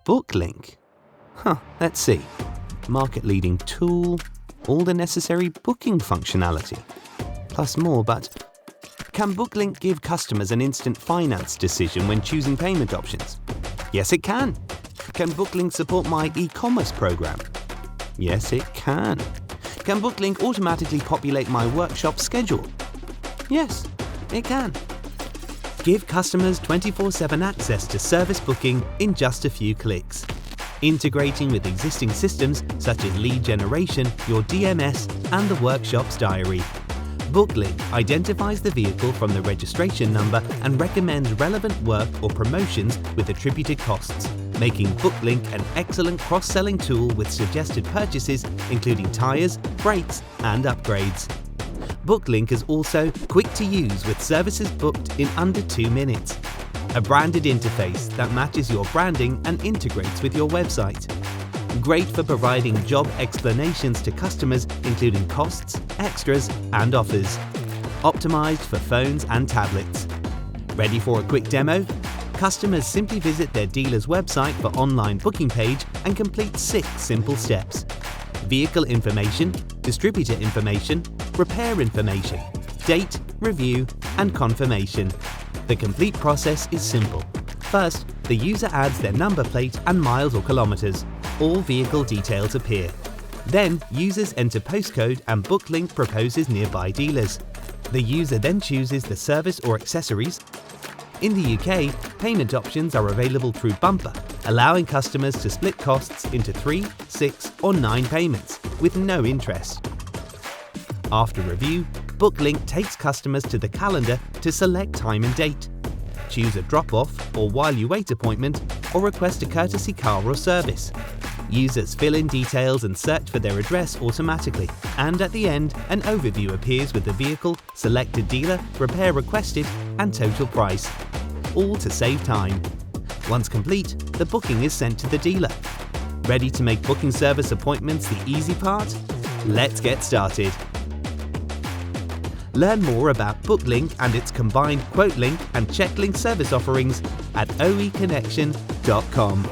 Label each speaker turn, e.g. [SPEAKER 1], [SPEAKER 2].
[SPEAKER 1] BookLink? Let's see. Market-leading tool, all the necessary booking functionality, plus more, but can BookLink give customers an instant finance decision when choosing payment options? Yes, it can. Can BookLink support my e-commerce program? Yes, it can. Can BookLink automatically populate my workshop schedule? Yes, it can. Give customers 24/7 access to service booking in just a few clicks. Integrating with existing systems such as lead generation, your DMS, and the workshop's diary. BookLink identifies the vehicle from the registration number and recommends relevant work or promotions with attributed costs, making BookLink an excellent cross-selling tool with suggested purchases including tyres, brakes, and upgrades. BookLink is also quick to use with services booked in under 2 minutes. A branded interface that matches your branding and integrates with your website. Great for providing job explanations to customers including costs, extras, and offers. Optimized for phones and tablets. Ready for a quick demo? Customers simply visit their dealer's website for online booking page and complete 6 simple steps. Vehicle information, distributor information, repair information, date, review, and confirmation. The complete process is simple. First, the user adds their number plate and miles or kilometers. All vehicle details appear. Then, users enter postcode and BookLink proposes nearby dealers. The user then chooses the service or accessories. In the UK, payment options are available through Bumper, allowing customers to split costs into 3, 6, or 9 payments with no interest. After review, BookLink takes customers to the calendar to select time and date. Choose a drop-off or while you wait appointment, or request a courtesy car or service. Users fill in details and search for their address automatically, and at the end, an overview appears with the vehicle, selected dealer, repair requested, and total price, all to save time. Once complete, the booking is sent to the dealer. Ready to make booking service appointments the easy part? Let's get started. Learn more about BookLink and its combined QuoteLink and CheckLink service offerings at oeconnection.com.